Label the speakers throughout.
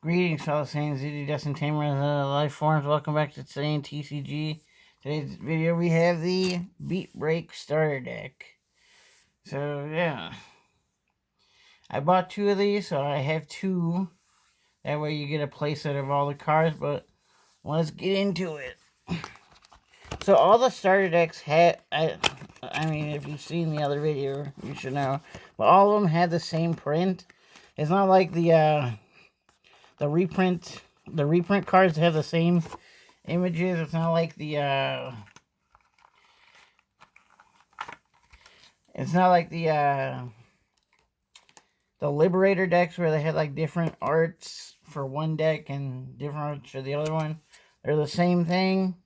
Speaker 1: Greetings, fellow Saiyans, Digi-destined Tamers, lifeforms. Welcome back to Saiyan TCG. Today's video we have the Beatbreak starter deck. So yeah, I bought two of these, so I have two. That way you get a playset of all the cards. But let's get into it. So all the starter decks had, I mean, if you've seen the other video, you should know. But all of them had the same print. It's not like the reprint cards have the same images. It's not like the Liberator decks where they had like different arts for one deck and different arts for the other one. They're the same thing.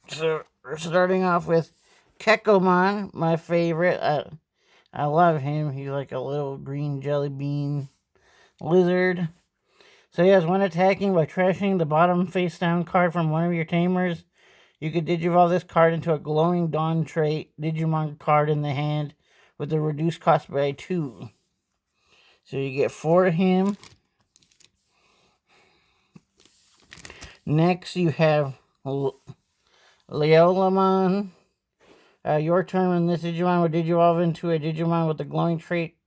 Speaker 1: So we're starting off with Kekomon, my favorite. I love him. He's like a little green jelly bean lizard. So he has one attacking by trashing the bottom face down card from one of your Tamers. You could Digivolve this card into a glowing dawn trait Digimon card in the hand with a reduced cost by 2. So you get 4 of him. Next you have Leolamon. Your turn when this Digimon would Digivolve into a Digimon with the glowing trait.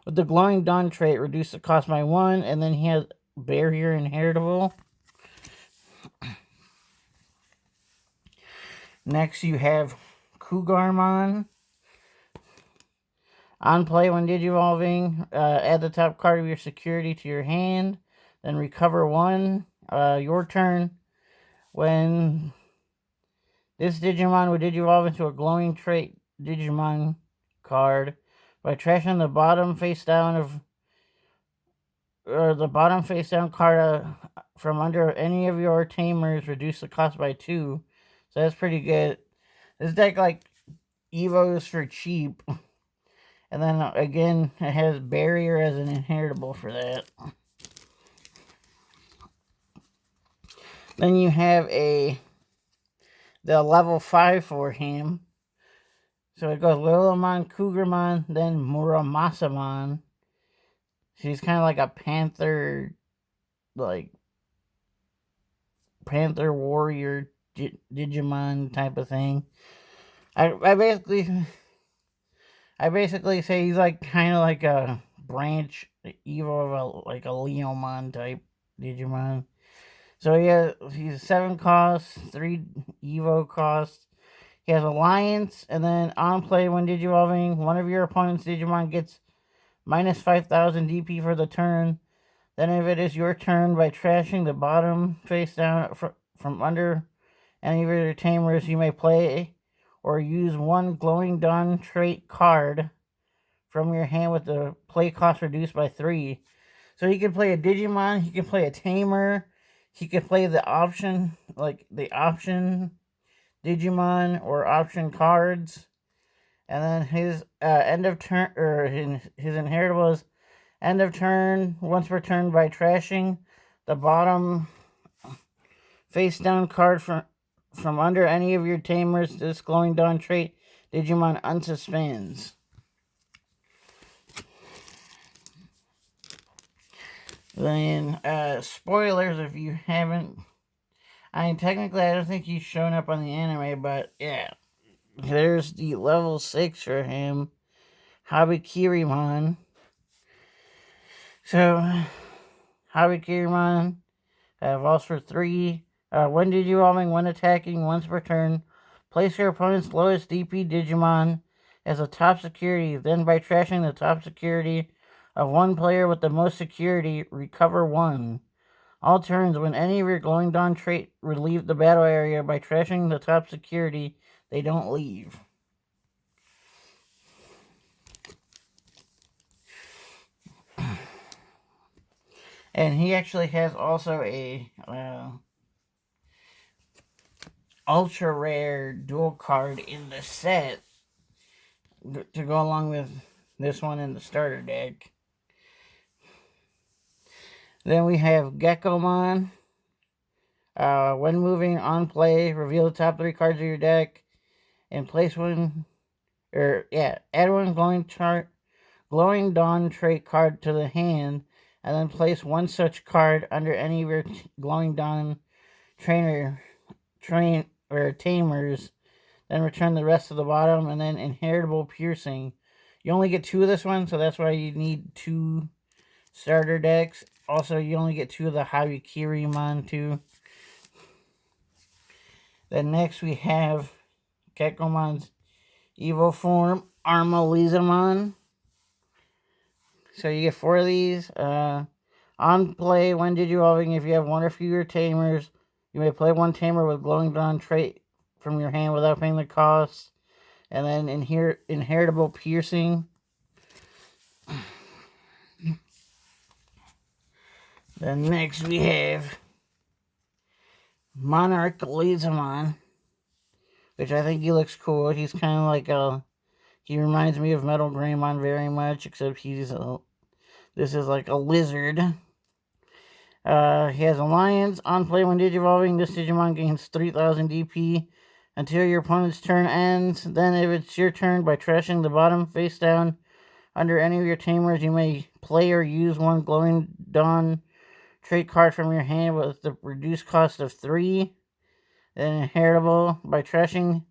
Speaker 1: With the glowing dawn trait, reduce the cost by 1, and then he has barrier inheritable. Next you have Cougarmon. On play when Digivolving, add the top card of your security to your hand, then recover 1. Your turn when this Digimon would Digivolve into a glowing trait Digimon card by trashing the bottom face down card from under any of your Tamers. Reduce the cost by 2. So that's pretty good. This deck like evos for cheap. And then again, it has barrier as an inheritable for that. Then you have the level 5 for him. So it goes Lilamon, Cougarmon, then Muramasamon. She's kind of like a panther warrior Digimon type of thing. I basically say he's like kind of like a branch evo of a Leomon type Digimon. So yeah, he's 7 costs, 3 evo costs. He has Alliance, and then on play when Digivolving, one of your opponent's Digimon gets minus 5,000 DP for the turn. Then if it is your turn, by trashing the bottom face down from under any of your Tamers, you may play or use one Glowing Dawn trait card from your hand with the play cost reduced by 3. So he can play a Digimon, he can play a Tamer, he can play the option Digimon or option cards. And then his end of turn, or his inheritable is end of turn, once per turn by trashing the bottom face down card from under any of your Tamers. This Glowing Dawn trait Digimon unsuspends. Then spoilers if you haven't. I mean, technically I don't think he's shown up on the anime, but yeah. There's the level 6 for him, Habikirimon. So, Habikirimon evolves for 3. When Digivolving, when attacking, once per turn, place your opponent's lowest DP Digimon as a top security. Then by trashing the top security of one player with the most security, recover 1. All turns, when any of your Glowing Dawn trait relieve the battle area by trashing the top security, they don't leave. And he actually has also a ultra rare dual card in the set to go along with this one in the starter deck. Then we have Gekomon. When moving on play, reveal the top 3 cards of your deck and place one add one glowing dawn trait card to the hand, and then place one such card under any of your glowing dawn train or tamers. Then return the rest to the bottom, and then inheritable piercing. You only get 2 of this one, so that's why you need 2 starter decks. Also, you only get 2 of the Habikirimon too. Then next we have Kekomon's Evo form, Armalizamon. So you get 4 of these. On play, when Digivolving, if you have 1 or fewer tamers, you may play 1 tamer with glowing dawn trait from your hand without paying the cost. And then inheritable piercing. Then next we have Monarch Lizamon, which I think he looks cool. He's kind of like he reminds me of Metal Greymon very much, except this is like a lizard. He has Alliance. On play, when Digivolving, this Digimon gains 3,000 DP until your opponent's turn ends. Then, if it's your turn, by trashing the bottom face down under any of your tamers, you may play or use 1 glowing dawn trait card from your hand with the reduced cost of 3. Then inheritable, by trashing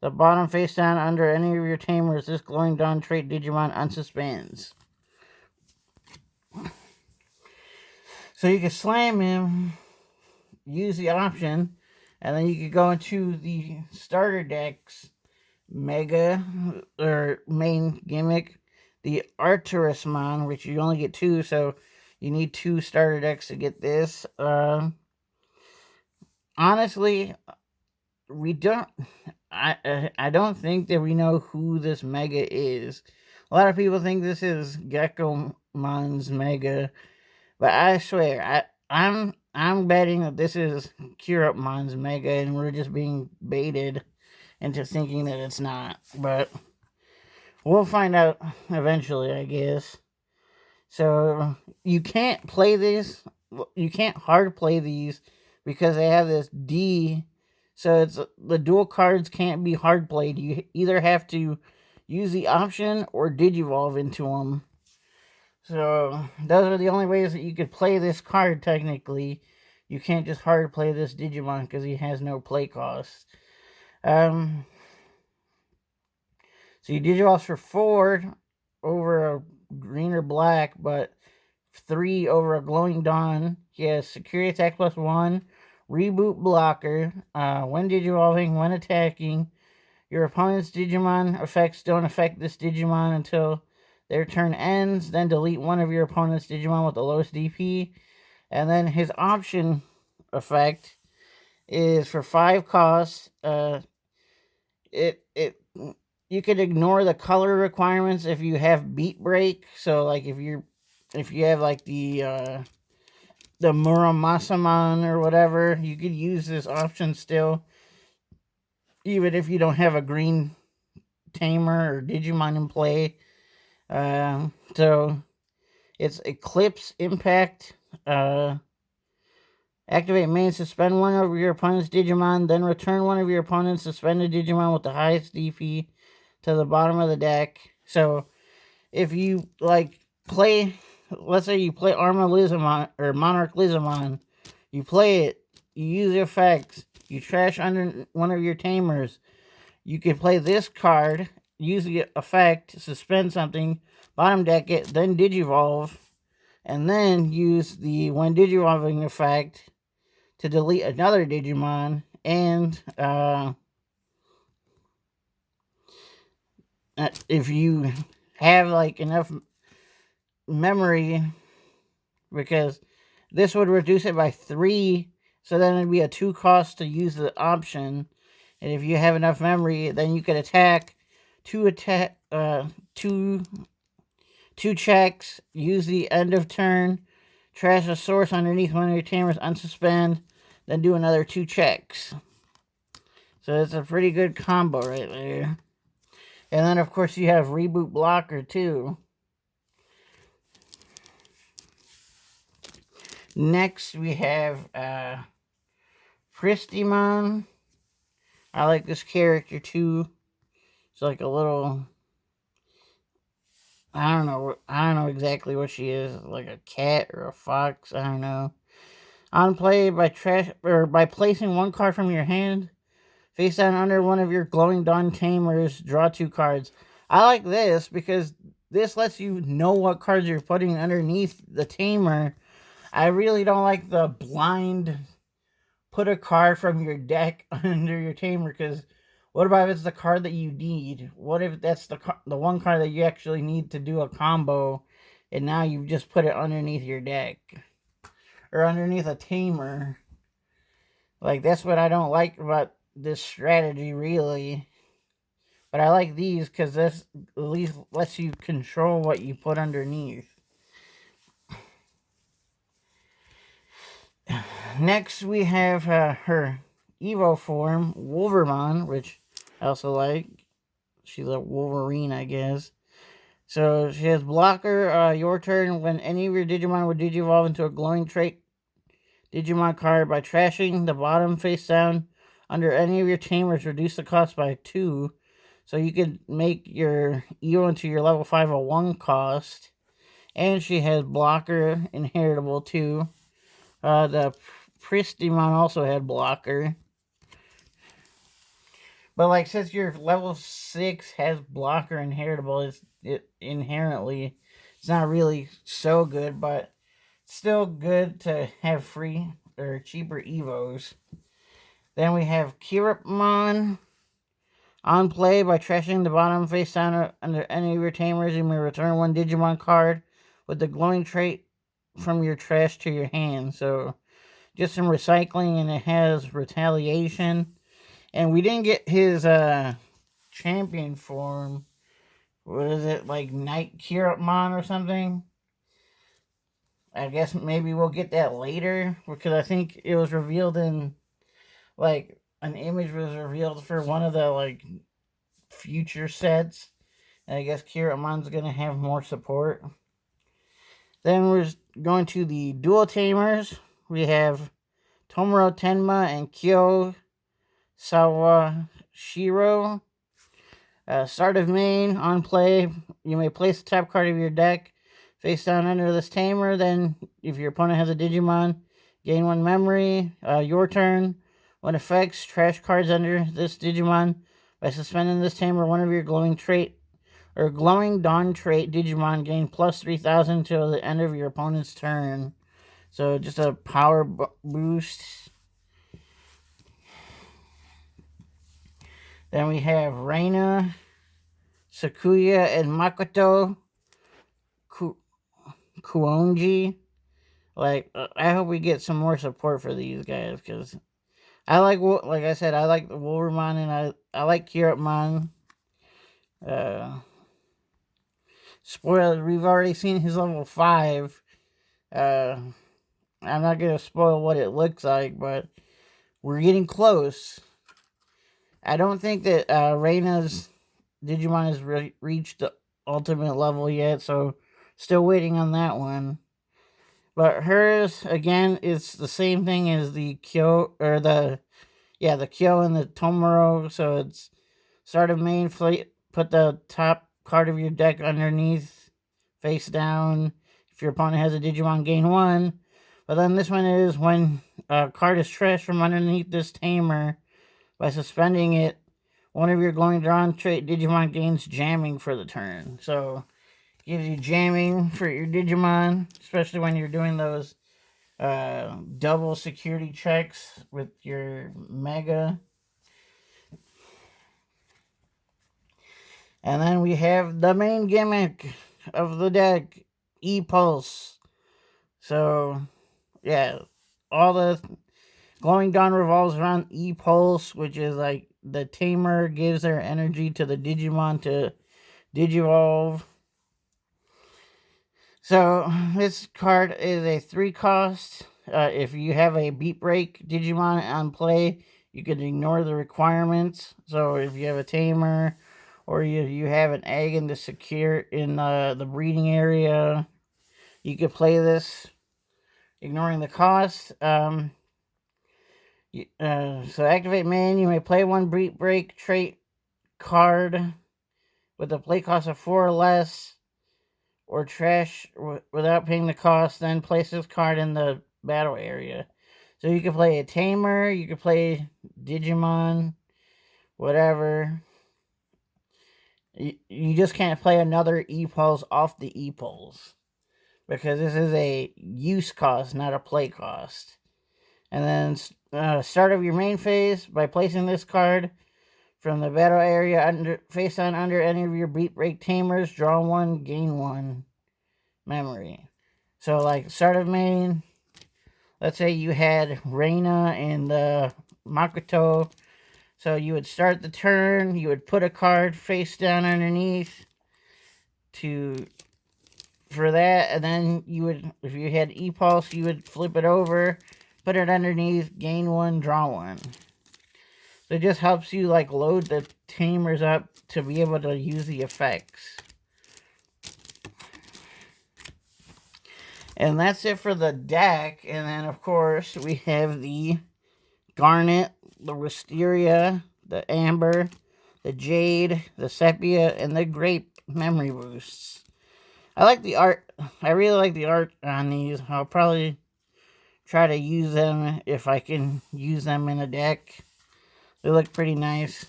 Speaker 1: the bottom face down under any of your tamers, this glowing dawn trait Digimon unsuspends. So you can slam him, use the option, and then you could go into the starter decks mega or main gimmick, the Arturusmon, which you only get 2, so you need 2 starter decks to get this. Honestly, we don't. I don't think that we know who this mega is. A lot of people think this is Geckomon's mega, but I swear I'm betting that this is Kurapmon's mega, and we're just being baited into thinking that it's not. But we'll find out eventually, I guess. So you can't play this. You can't hard play these because they have this D. So it's the dual cards can't be hard played. You either have to use the option or Digivolve into them. So those are the only ways that you could play this card technically. You can't just hard play this Digimon because he has no play cost. So you Digivolve for 4 over a green or black, but 3 over a glowing dawn. He has security attack +1, reboot blocker. When Digivolving, when attacking, your opponent's Digimon effects don't affect this Digimon until their turn ends. Then delete one of your opponent's Digimon with the lowest DP. And then his option effect is for 5 costs. You could ignore the color requirements if you have Beatbreak. So like if you have like the Muramasamon or whatever, you could use this option still, even if you don't have a green tamer or Digimon in play. So it's Eclipse Impact. Activate main, suspend one of your opponent's Digimon, then return one of your opponent's suspended Digimon with the highest DP to the bottom of the deck. So if you play, let's say you play Armalizamon or Monarch Lizamon, you play it, you use the effects, you trash under one of your tamers, you can play this card, use the effect, suspend something, bottom deck it, then Digivolve, and then use the when Digivolving effect to delete another Digimon, and if you have enough memory, because this would reduce it by 3, so then it'd be a 2 cost to use the option. And if you have enough memory, then you could attack two checks, use the end of turn, trash a source underneath one of your tamers, unsuspend, then do another 2 checks. So it's a pretty good combo right there. And then of course you have reboot blocker too. Next we have Pristimon. I like this character too. She's like a little. I don't know. I don't know exactly what she is. Like a cat or a fox. I don't know. On play by placing one card from your hand face down under one of your glowing dawn tamers. Draw 2 cards. I like this because this lets you know what cards you're putting underneath the tamer. I really don't like the blind put a card from your deck under your tamer, because what about if it's the card that you need? What if that's the one card that you actually need to do a combo, and now you've just put it underneath your deck or underneath a tamer? Like, that's what I don't like about this strategy, really. But I like these because this at least lets you control what you put underneath. Next, we have her Evo form, Wolverine, which I also like. She's a Wolverine, I guess. So she has blocker. Your turn. When any of your Digimon would Digivolve into a glowing trait Digimon card by trashing the bottom face down under any of your tamers, reduce the cost by 2. So you could make your Evo into your level 501 cost. And she has blocker, inheritable too. The Pristimon also had blocker. But like, since your level 6 has blocker inheritable, it inherently it's not really so good, but still good to have free or cheaper Evos. Then we have Kirapmon. On play, by trashing the bottom face down under any of your tamers, you may return 1 Digimon card with the glowing trait from your trash to your hand. So just some recycling, and it has retaliation. And we didn't get his champion form. What is it, like Night Kirapmon or something? I guess maybe we'll get that later, because I think it was revealed in, like, an image was revealed for one of the, like, future sets. And I guess Kiramon's gonna have more support. Then we're going to the dual tamers. We have Tomoro Tenma and Kyo Sawashiro. Start of main, on play, you may place the top card of your deck face down under this tamer. Then, if your opponent has a Digimon, gain 1 memory. Your turn. When effects, trash cards under this Digimon. By suspending this tamer, one of your glowing trait or glowing dawn trait Digimon gain plus 3,000 till the end of your opponent's turn. So just a power boost. Then we have Reina, Sakuya, and Makoto Kuonji. Like, I hope we get some more support for these guys, because I like I said, I like the Wolverine, and I like Kirapmon. Spoiler, we've already seen his level 5. I'm not going to spoil what it looks like, but we're getting close. I don't think that Reina's Digimon has reached the ultimate level yet, so still waiting on that one. But hers, again, it's the same thing as the Kyo, or the Kyo and the Tomoro. So it's start of main, put the top card of your deck underneath, face down. If your opponent has a Digimon, gain 1. But then this one is when a card is trashed from underneath this tamer. By suspending it, one of your glowing dawn trait Digimon gains jamming for the turn. So gives you jamming for your Digimon, especially when you're doing those double security checks with your Mega. And then we have the main gimmick of the deck, E-Pulse. So, yeah, all the glowing dawn revolves around E-Pulse, which is like the tamer gives their energy to the Digimon to Digivolve. So this card is a 3 cost. If you have a Beatbreak Digimon on play, you can ignore the requirements. So if you have a tamer, or you have an egg in the the breeding area, you could play this ignoring the cost. So activate main, you may play 1 Breakbreak trait card with a play cost of 4 or less, or trash without paying the cost, then place this card in the battle area. So you can play a Tamer, you can play Digimon, whatever. You just can't play another E-Pulse off the E-Pulse, because this is a use cost, not a play cost. And then start of your main phase by placing this card from the battle area face on under any of your Beatbreak Tamers. Draw 1, gain 1 memory. So like start of main, let's say you had Reina and Makoto. So you would start the turn, you would put a card face down underneath for that, and then you would, if you had E-Pulse, you would flip it over, put it underneath, gain 1, draw 1. So it just helps you like load the Tamers up to be able to use the effects. And that's it for the deck. And then of course we have the Garnet, the Wisteria, the Amber, the Jade, the Sepia, and the Grape memory boosts. I like the art. I really like the art on these. I'll probably try to use them if I can use them in a deck. They look pretty nice.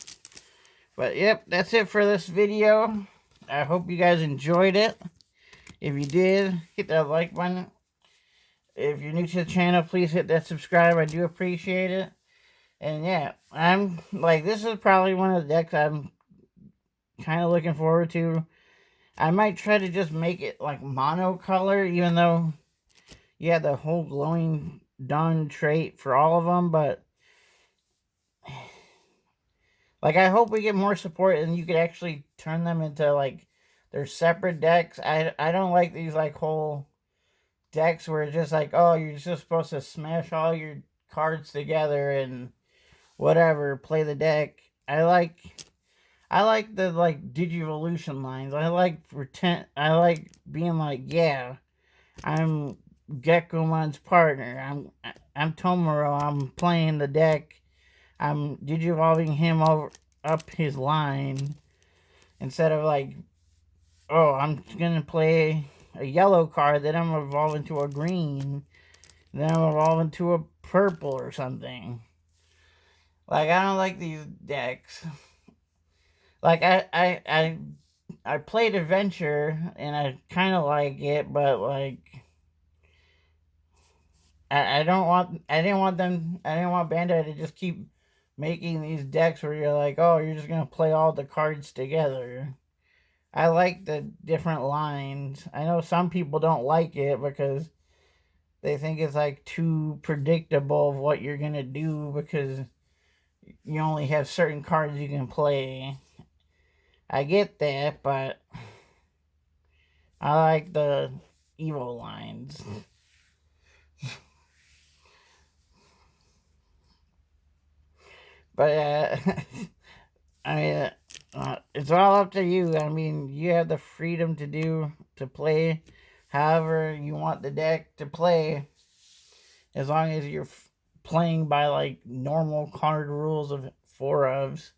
Speaker 1: But yep, that's it for this video. I hope you guys enjoyed it. If you did, hit that like button. If you're new to the channel, please hit that subscribe. I do appreciate it. And yeah, I'm like, this is probably one of the decks I'm kind of looking forward to. I might try to just make it like monocolor, even though you have the whole glowing dawn trait for all of them. But like, I hope we get more support and you could actually turn them into like their separate decks. I don't like these like whole decks where it's just like, oh, you're just supposed to smash all your cards together and whatever, play the deck. I like the like Digivolution lines. I like being like, yeah, I'm Geckomon's partner. I'm Tomoro. I'm playing the deck. I'm Digivolving him up his line, instead of like, oh, I'm gonna play a yellow card, then I'm evolving to a green, then I'm evolving to a purple or something. Like, I don't like these decks. Like, I played Adventure and I kind of like it, but like, I didn't want Bandai to just keep making these decks where you're like, oh, you're just gonna play all the cards together. I like the different lines. I know some people don't like it because they think it's like too predictable of what you're gonna do, because you only have certain cards you can play. I get that, but I like the evil lines. But I mean, it's all up to you. I mean, you have the freedom to play however you want the deck to play, as long as you're playing by like normal card rules of 4-ofs.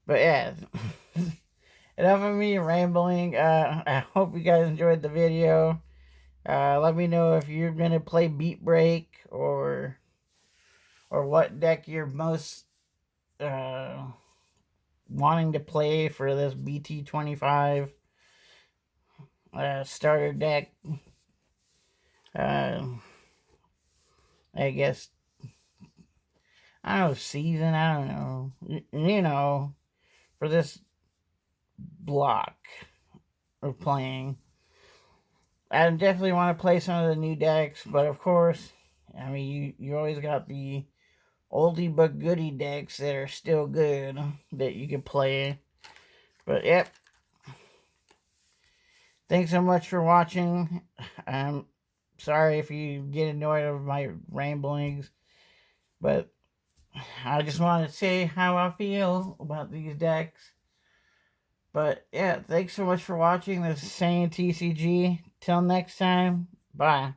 Speaker 1: But yeah, enough of me rambling. I hope you guys enjoyed the video. Let me know if you're gonna play Beatbreak or what deck you're most wanting to play for this BT25 starter deck. I guess, I don't know, season, I don't know. You know, for this block of playing. I definitely want to play some of the new decks, but of course, I mean, you always got the oldie but goodie decks that are still good that you can play. But yep. Thanks so much for watching. I'm sorry if you get annoyed of my ramblings, but I just want to say how I feel about these decks. But yeah, thanks so much for watching. This is Saiyan TCG. Till next time, bye.